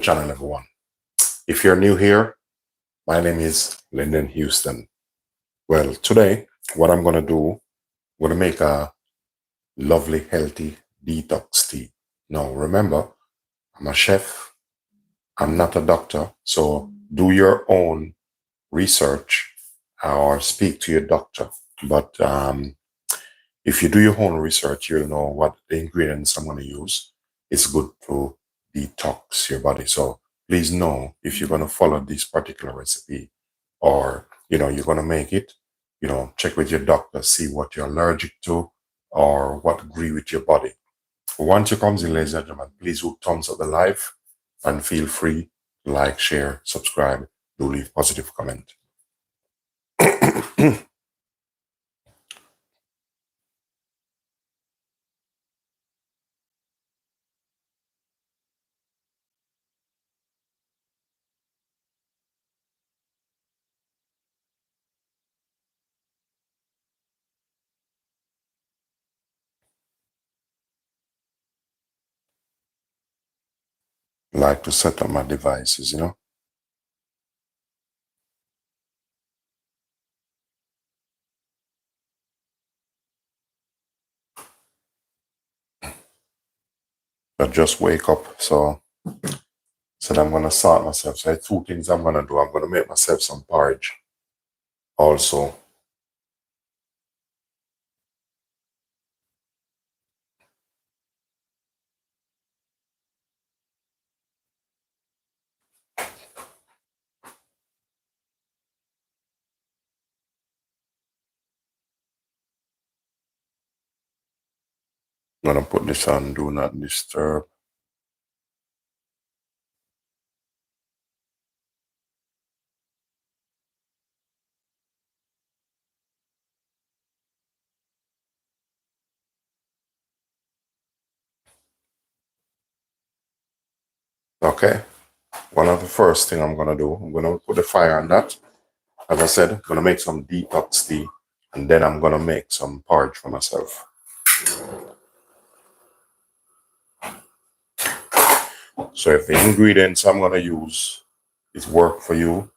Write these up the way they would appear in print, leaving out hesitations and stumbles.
Channel, everyone. If you're new here, my name is Linden Houston. Well, today, what I'm going to do, I'm going to make a lovely, healthy detox tea. Now, remember, I'm a chef. I'm not a doctor. So do your own research or speak to your doctor. But if you do your own research, you'll know what the ingredients I'm going to use. It's good to detox your body. So please know if you're going to follow this particular recipe or, you're going to make it, check with your doctor, see what you're allergic to or what agree with your body. Once you comes in, ladies and gentlemen, please do thumbs up the live and feel free to like, share, subscribe, do leave positive comment. Like to set up my devices, I just wake up, so I'm gonna sort myself. So two things I'm gonna do. I'm gonna make myself some porridge. Also, I'm gonna put this on do not disturb. Okay. One of the first thing I'm gonna do, I'm gonna put the fire on that. As I said, I'm gonna make some detox tea, and then I'm gonna make some porridge for myself. So if the ingredients I'm gonna use is work for you,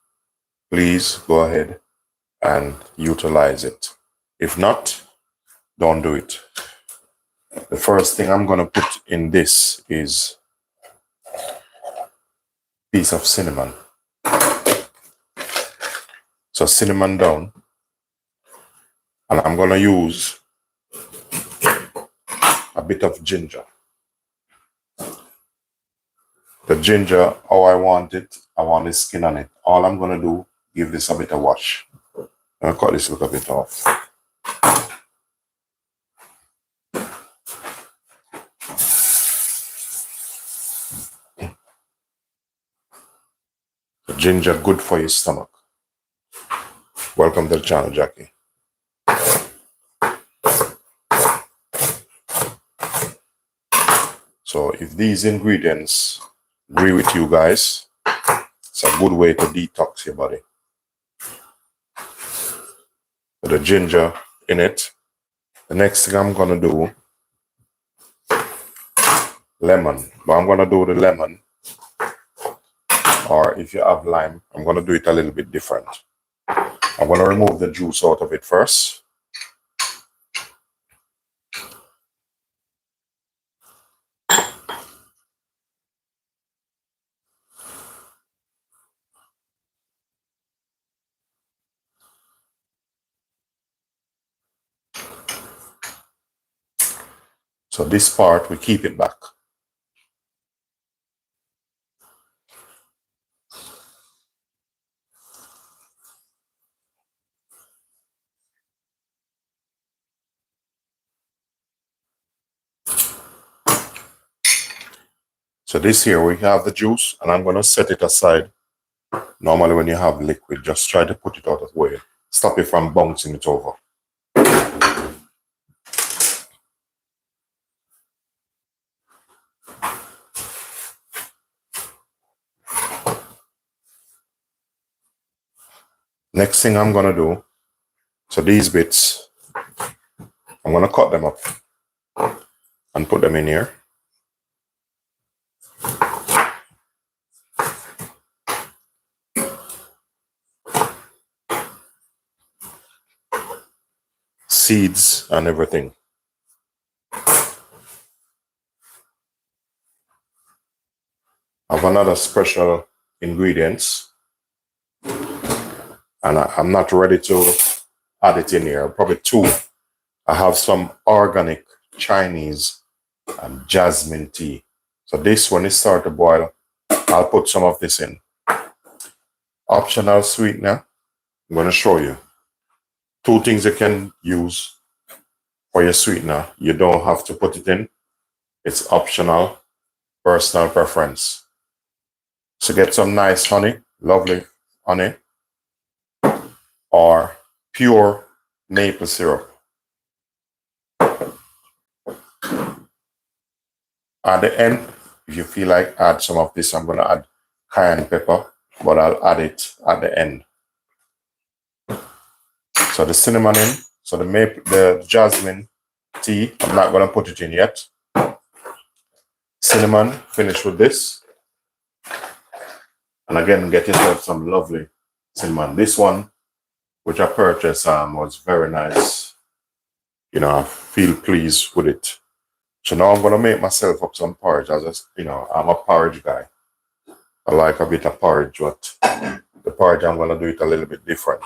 please go ahead and utilize it. If not, don't do it. The first thing I'm gonna put in this is a piece of cinnamon. So cinnamon down, and I'm gonna use a bit of ginger. The ginger, how I want it, I want the skin on it. All I'm gonna do, give this a bit of wash. I'm gonna cut this little bit off. The ginger, good for your stomach. Welcome to the channel, Jackie. So if these ingredients agree with you guys, it's a good way to detox your body. With the ginger in it, the next thing I'm gonna do, lemon. But I'm gonna do the lemon, or if you have lime, I'm gonna do it a little bit different. I'm gonna remove the juice out of it first. So this part, we keep it back. So this here, we have the juice, and I'm gonna set it aside. Normally when you have liquid, just try to put it out of the way. Stop it from bouncing it over. Next thing I'm gonna do, so these bits, I'm gonna cut them up and put them in here. seeds and everything. I have another special ingredients, and I'm not ready to add it in here. Probably two. I have some organic Chinese jasmine tea. So this, when it starts to boil, I'll put some of this in. Optional sweetener. I'm going to show you two things you can use for your sweetener. You don't have to put it in. It's optional, personal preference. So get some nice honey, lovely honey, or pure maple syrup. At the end, if you feel like add some of this, I'm going to add cayenne pepper, but I'll add it at the end. So the cinnamon in, so the jasmine tea, I'm not going to put it in yet. Cinnamon, finish with this. And again, get yourself some lovely cinnamon. This one, which I purchased, was very nice. You know, I feel pleased with it. So now I'm going to make myself up some porridge. I'm a porridge guy. I like a bit of porridge, but the porridge, I'm going to do it a little bit different.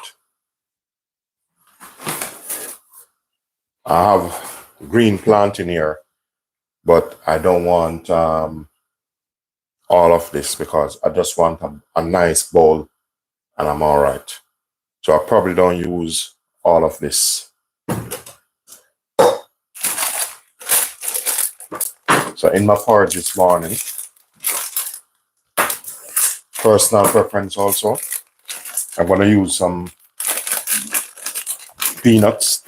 I have green plant in here, but I don't want all of this because I just want a nice bowl and I'm all right. So I probably don't use all of this. So in my porridge this morning, personal preference also, I'm going to use some peanuts.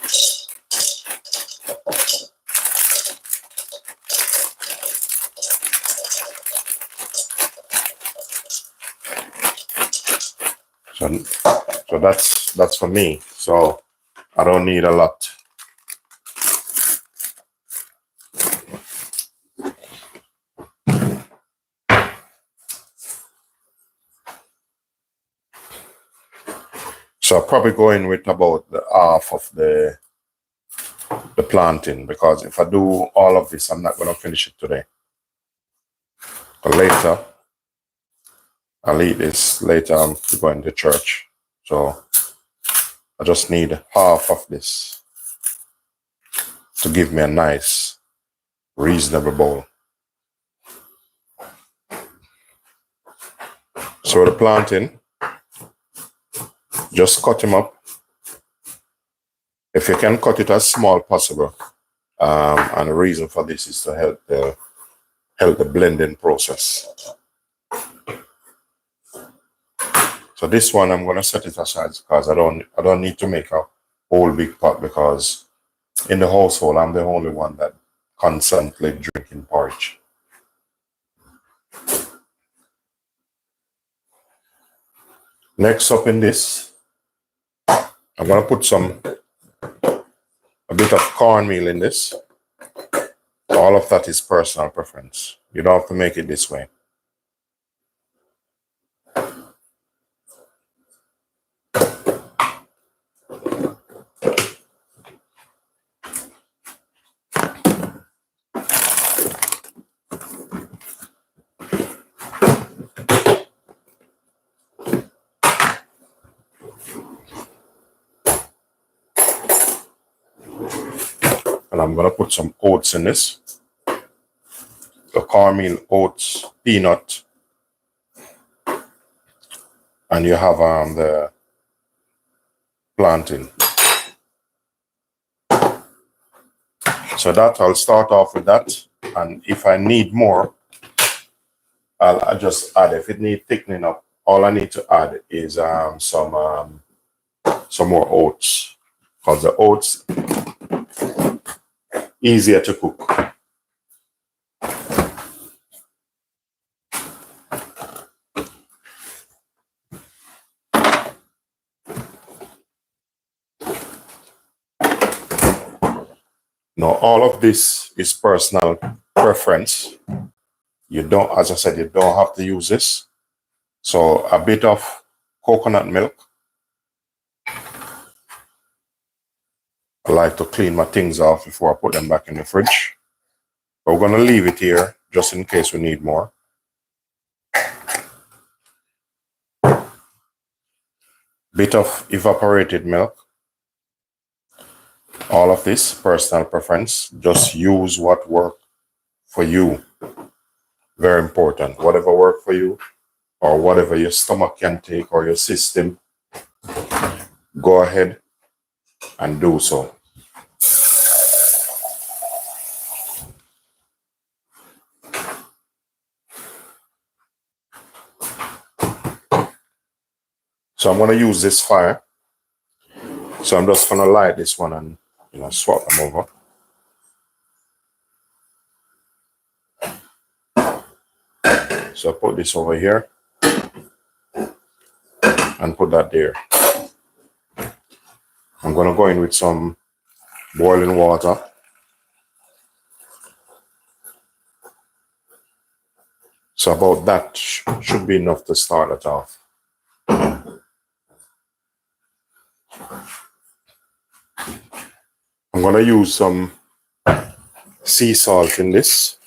So that's for me. So I don't need a lot. So I'll probably go in with about the half of the planting, because if I do all of this, I'm not going to finish it today. But later, I'll eat this later. I'm going to church. So I just need half of this to give me a nice, reasonable bowl. So the planting, just cut him up. If you can cut it as small as possible. And the reason for this is to help the blending process. So this one I'm going to set it aside because I don't need to make a whole big pot, because in the household I'm the only one that constantly drinking porridge. Next up in this, I'm going to put a bit of cornmeal in this. All of that is personal preference. You don't have to make it this way. And I'm going to put some oats in this. The cornmeal, oats, peanut. And you have the plantain. So that, I'll start off with that. And if I need more, I'll just add. If it needs thickening up, all I need to add is some more oats. Because the oats, easier to cook. Now, all of this is personal preference. You don't, as I said, you don't have to use this. So a bit of coconut milk, I like to clean my things off before I put them back in the fridge. But we're going to leave it here just in case we need more. Bit of evaporated milk. All of this, personal preference. Just use what works for you. Very important. Whatever works for you or whatever your stomach can take or your system, go ahead and do so. So I'm going to use this fire. So I'm just going to light this one and swap them over. So I put this over here and put that there. I'm going to go in with some boiling water. So about that should be enough to start it off. I'm going to use some sea salt in this.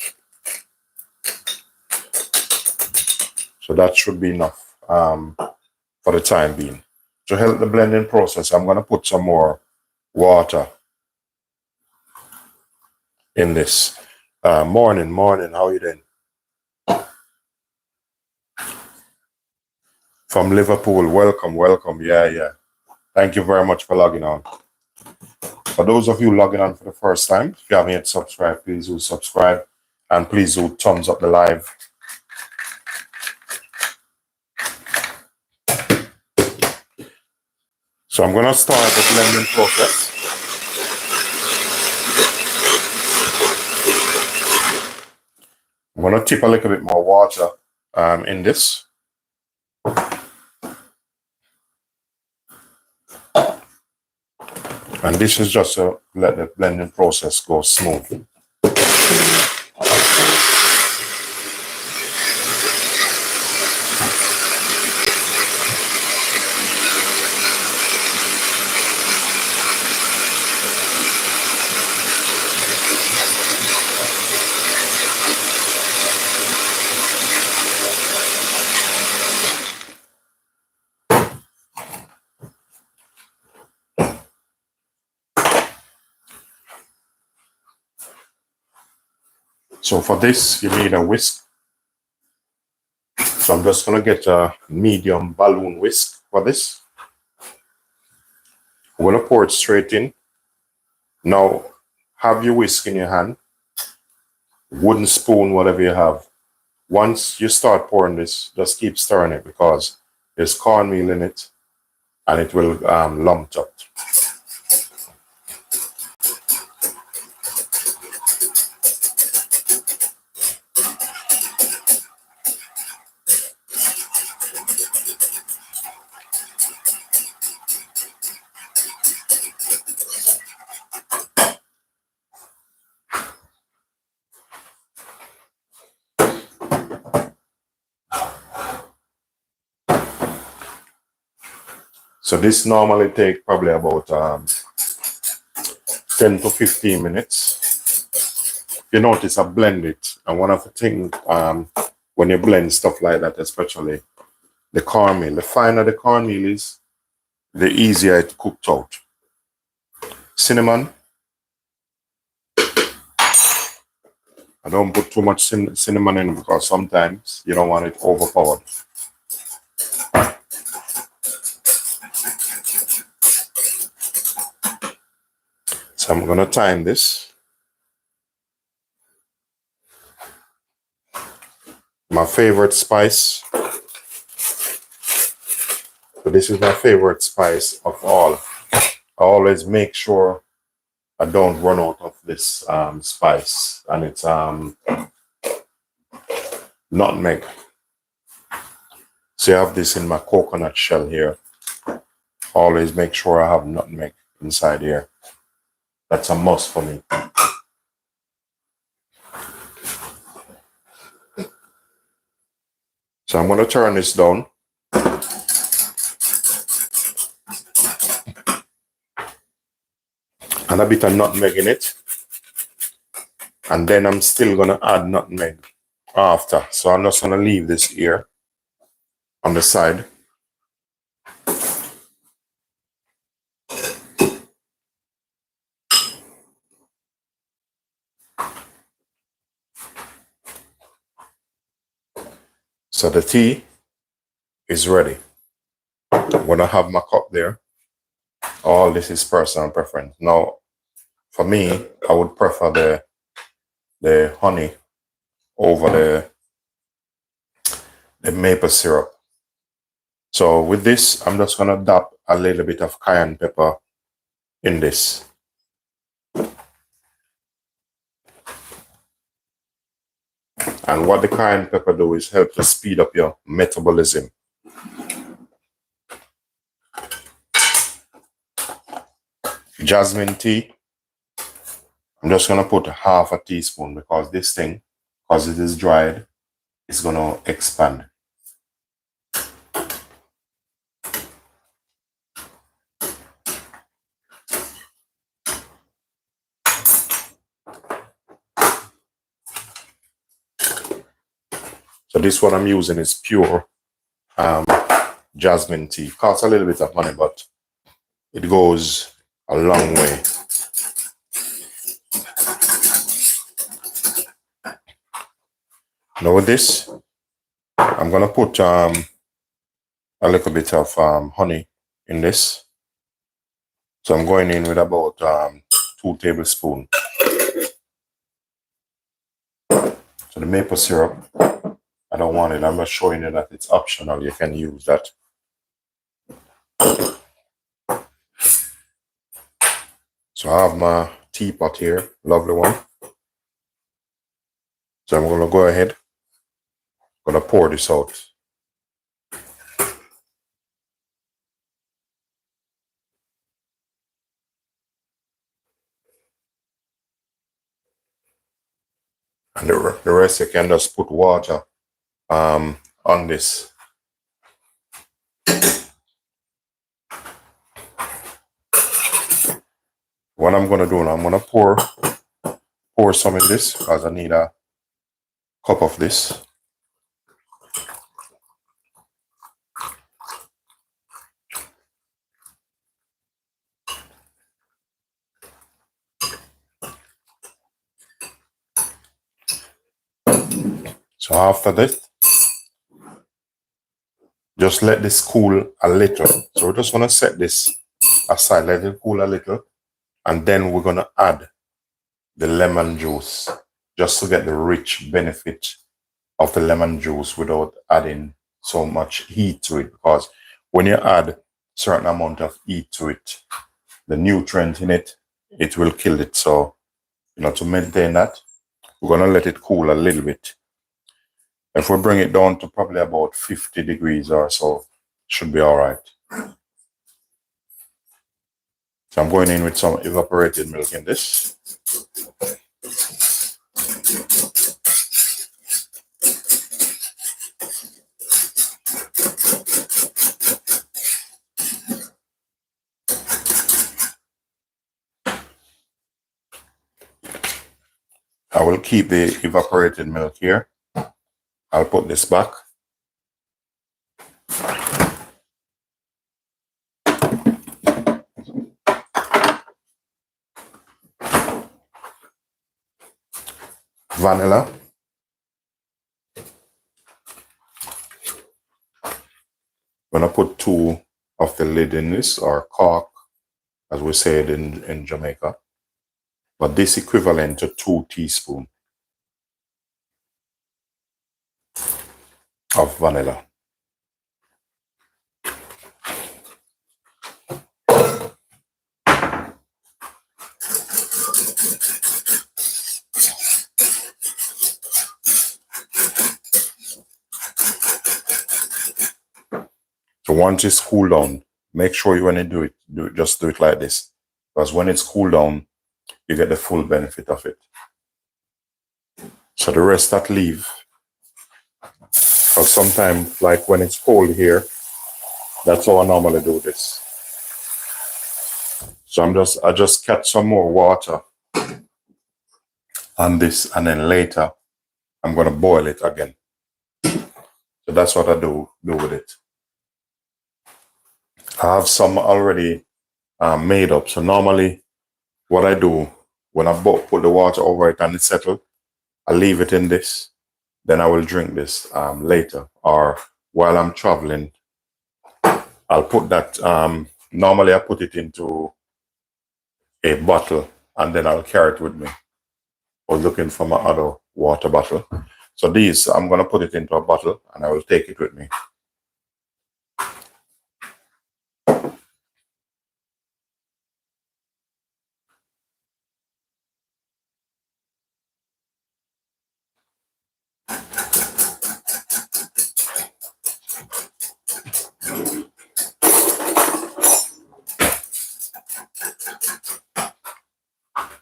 So that should be enough for the time being. To help the blending process, I'm going to put some more water in this. Morning, how are you doing? From Liverpool, welcome. Yeah. Thank you very much for logging on. For those of you logging on for the first time, if you haven't yet subscribed, please do subscribe. And please do thumbs up the live. So I'm going to start the blending process. I'm going to tip a little bit more water in this. And this is just to let the blending process go smooth. So for this, you need a whisk. So I'm just going to get a medium balloon whisk for this. I'm going to pour it straight in. Now, have your whisk in your hand. Wooden spoon, whatever you have. Once you start pouring this, just keep stirring it because there's cornmeal in it and it will lump up. So this normally takes probably about 10 to 15 minutes. You notice I blend it. And one of the things when you blend stuff like that, especially the cornmeal, the finer the cornmeal is, the easier it cooked out. Cinnamon. I don't put too much cinnamon in because sometimes you don't want it overpowered. So I'm going to time this. My favorite spice. So this is my favorite spice of all. I always make sure I don't run out of this spice. And it's nutmeg. So I have this in my coconut shell here. Always make sure I have nutmeg inside here. That's a must for me. So I'm going to turn this down. And a bit of nutmeg in it. And then I'm still gonna add nutmeg after. So I'm just gonna leave this here on the side. So the tea is ready. I'm gonna have my cup there. All this is personal preference. Now, for me, I would prefer the honey over the maple syrup. So with this, I'm just gonna dab a little bit of cayenne pepper in this. And what the cayenne pepper do is help to speed up your metabolism. Jasmine tea, I'm just gonna put half a teaspoon because this thing, because it is dried, it's gonna expand. So this one I'm using is pure jasmine tea. Costs a little bit of money, but it goes a long way. Now with this, I'm gonna put a little bit of honey in this. So I'm going in with about 2 tablespoons. So the maple syrup, I don't want it. I'm just showing you that it's optional. You can use that. So I have my teapot here, lovely one. So I'm gonna go ahead, gonna pour this out. And the rest you can just put water on this. What I'm gonna do now, I'm gonna pour some in this because I need a cup of this. So after this, just let this cool a little. So we're just gonna set this aside, let it cool a little, and then we're gonna add the lemon juice just to get the rich benefit of the lemon juice without adding so much heat to it. Because when you add certain amount of heat to it, the nutrient in it, it will kill it. So, to maintain that, we're gonna let it cool a little bit. If we bring it down to probably about 50 degrees or so, should be all right. So I'm going in with some evaporated milk in this. I will keep the evaporated milk here. I'll put this back. Vanilla. I'm gonna put 2 of the lid in this, or cork, as we say it in Jamaica. But this equivalent to 2 teaspoons of vanilla. So once it's cooled down, make sure you, when you do it, just do it like this. Because when it's cooled down, you get the full benefit of it. So the rest that leave, because sometimes, like when it's cold here, that's how I normally do this. So I just catch some more water on this, and then later I'm gonna boil it again. So that's what I do with it. I have some already made up. So normally what I do when I put the water over it and it settles, I leave it in this. Then I will drink this later, or while I'm traveling, I'll put that. Normally I put it into a bottle and then I'll carry it with me. I was looking for my other water bottle. So these, I'm going to put it into a bottle and I will take it with me.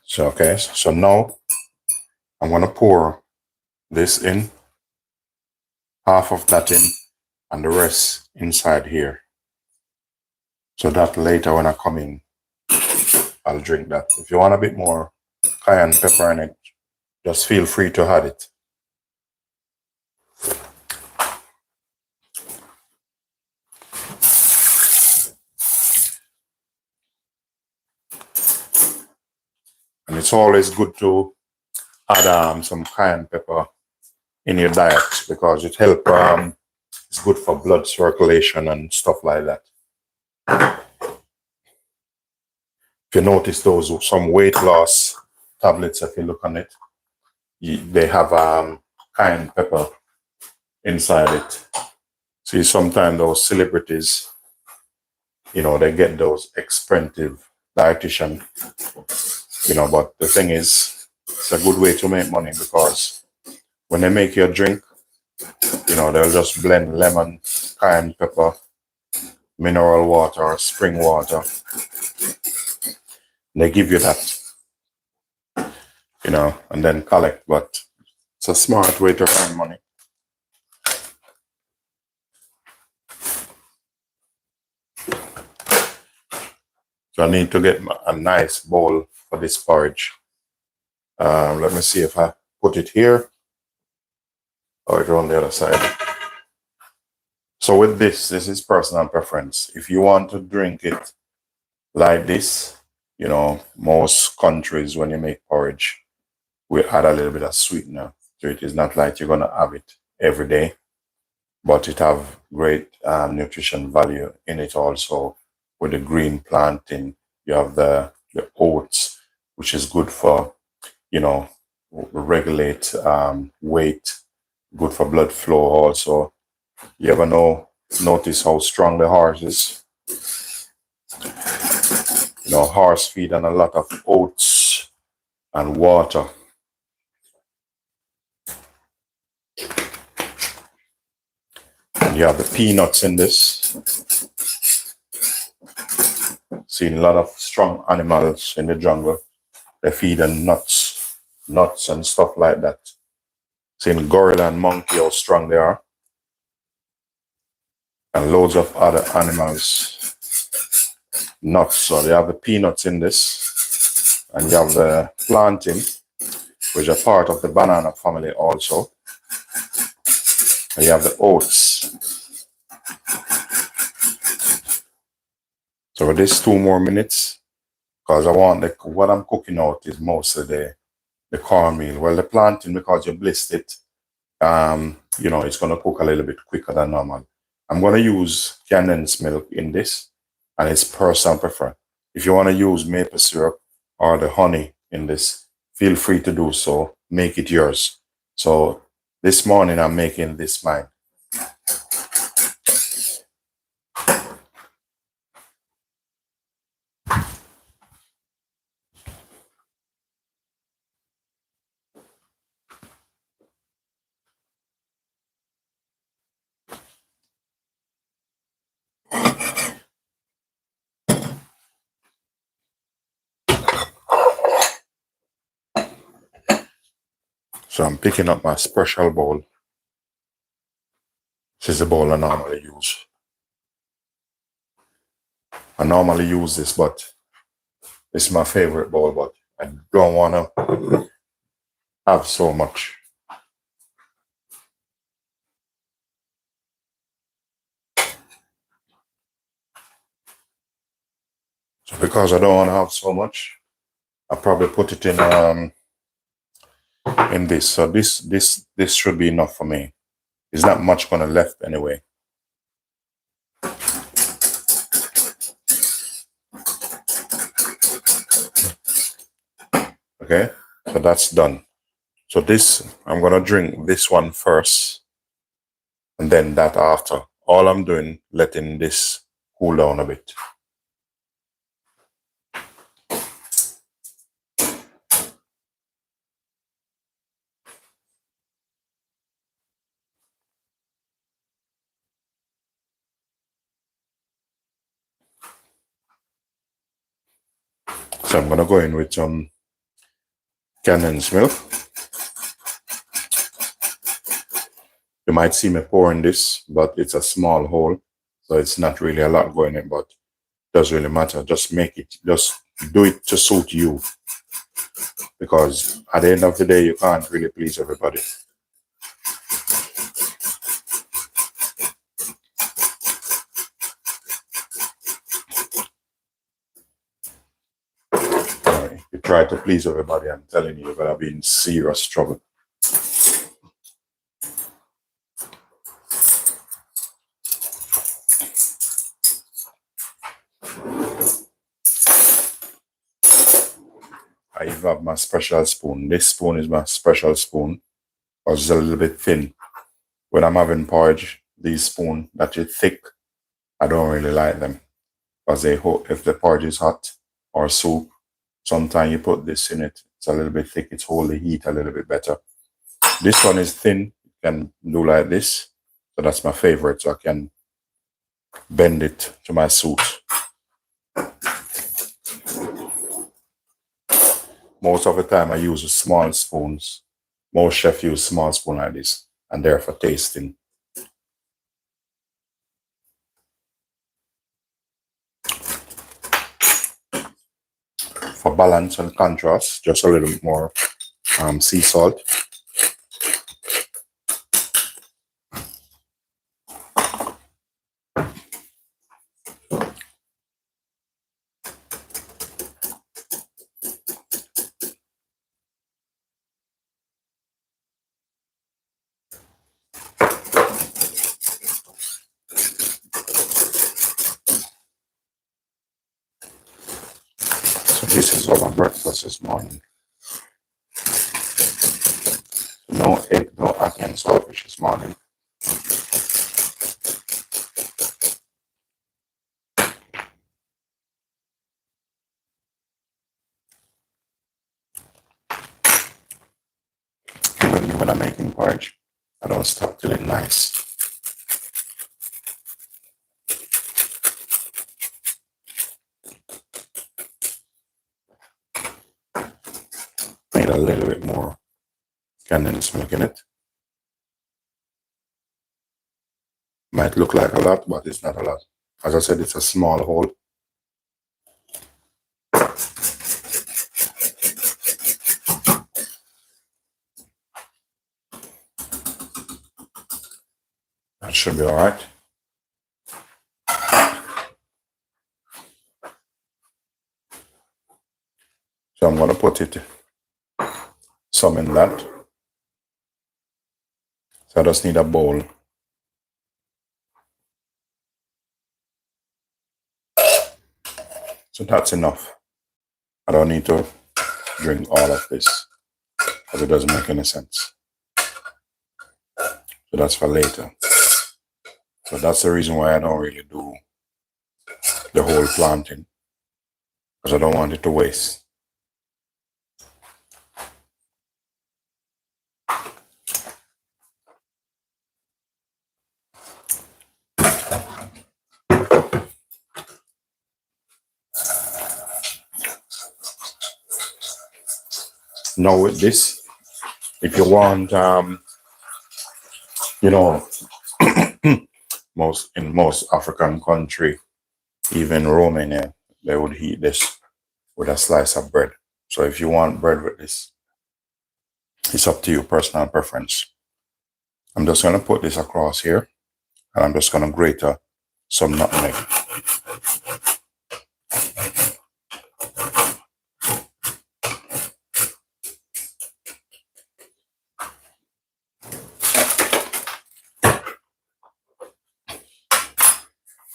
So, okay, so now I'm going to pour this in, half of that in, and the rest inside here. So that later when I come in, I'll drink that. If you want a bit more cayenne pepper in it, just feel free to add it. And it's always good to add some cayenne pepper in your diet because it helps. It's good for blood circulation and stuff like that. If you notice those some weight loss tablets, if you look on it, they have cayenne pepper inside it. See, sometimes those celebrities, they get those expensive dietitian, but the thing is, it's a good way to make money because when they make your drink, they'll just blend lemon, cayenne pepper, mineral water, spring water. They give you that, and then collect, but it's a smart way to earn money. So I need to get a nice bowl for this porridge. Let me see if I put it here or it's on the other side. So with this is personal preference. If you want to drink it like this, most countries when you make porridge, we add a little bit of sweetener to it. It's not like you're gonna have it every day, but it have great nutrition value in it also. With the green planting, you have the oats, which is good for, regulate weight, good for blood flow also. You ever notice how strong the horse is? Horse feed on a lot of oats and water. And you have the peanuts in this. Seen a lot of strong animals in the jungle. They feed on nuts and stuff like that. Seen gorilla and monkey, how strong they are. And loads of other animals. Nuts. So they have the peanuts in this. And you have the plantain, which are part of the banana family also. And you have the oats. So with this 2 more minutes, because I want what I'm cooking out is mostly the cornmeal. Well, the plantain, because you blissed it, it's going to cook a little bit quicker than normal. I'm going to use condensed milk in this, and it's personal preference. If you want to use maple syrup or the honey in this, feel free to do so. Make it yours. So this morning I'm making this mine. So I'm picking up my special bowl. This is the bowl I normally use. I normally use this, but This is my favorite bowl, but I don't want to have so much. So because I don't want to have so much, I probably put it in this. So this should be enough for me. There's not much gonna left anyway. Okay, so that's done. So this, I'm gonna drink this one first, and then that after. All I'm doing, letting this cool down a bit. So I'm gonna go in with some condensed milk. You might see me pouring this, but it's a small hole, so it's not really a lot going in, but it doesn't really matter. Just make it, just do it to suit you. Because at the end of the day, you can't really please everybody. If you try to please everybody, I'm telling you, you're gonna be in serious trouble. I even have my special spoon. This spoon is my special spoon, because it's a little bit thin. When I'm having porridge, these spoons that are thick, I don't really like them, because if the porridge is hot or soup, sometimes you put this in it, it's a little bit thick, it holds the heat a little bit better. This one is thin, you can do like this. So that's my favorite, so I can bend it to my suit. Most of the time I use small spoons. Most chefs use small spoon like this, and they're for tasting. For balance and contrast, just a little bit more sea salt. So this is our breakfast this morning. No egg, no egg and saltfish this morning. Even when I'm making porridge, I don't stop till it's nice. Made a little bit more condensed milk in it. Might look like a lot, but it's not a lot. As I said, it's a small hole. That should be all right. So I'm going to put it some in that. So I just need a bowl. So that's enough. I don't need to drink all of this, because it doesn't make any sense. So that's for later. So that's the reason why I don't really do the whole planting, because I don't want it to waste. Now with this, if you want, you know, in most African country, even Romania, they would eat this with a slice of bread. So if you want bread with this, it's up to you, personal preference. I'm just going to put this across here, and I'm just going to grate some nutmeg.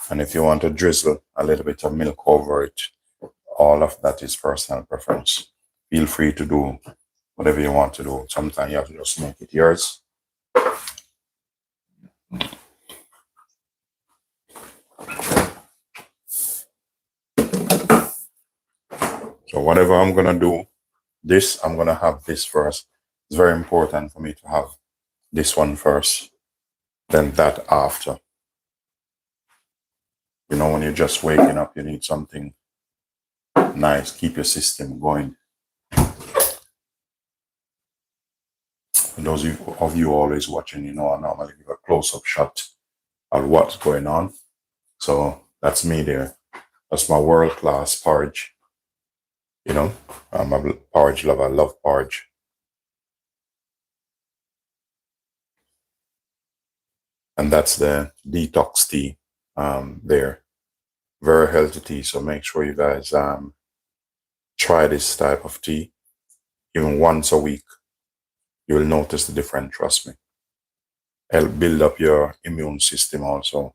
And if you want to drizzle a little bit of milk over it, all of that is personal preference. Feel free to do whatever you want to do. Sometimes you have to just make it yours. So whatever I'm going to do, I'm going to have this first. It's very important for me to have this one first, then that after. You know, when you're just waking up, you need something nice. Keep your system going. For those of you always watching, you know, I normally give a close-up shot of what's going on. So that's me there. That's my world-class porridge. You know, I'm a porridge lover. I love porridge. And that's the detox tea there. Very healthy tea. So make sure you guys try this type of tea even once a week. You will notice the difference, trust me. Help build up your immune system also.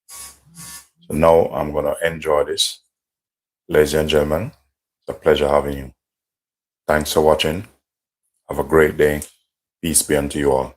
So now I'm going to enjoy this. Ladies and gentlemen, it's a pleasure having you. Thanks for watching. Have a great day. Peace be unto you all.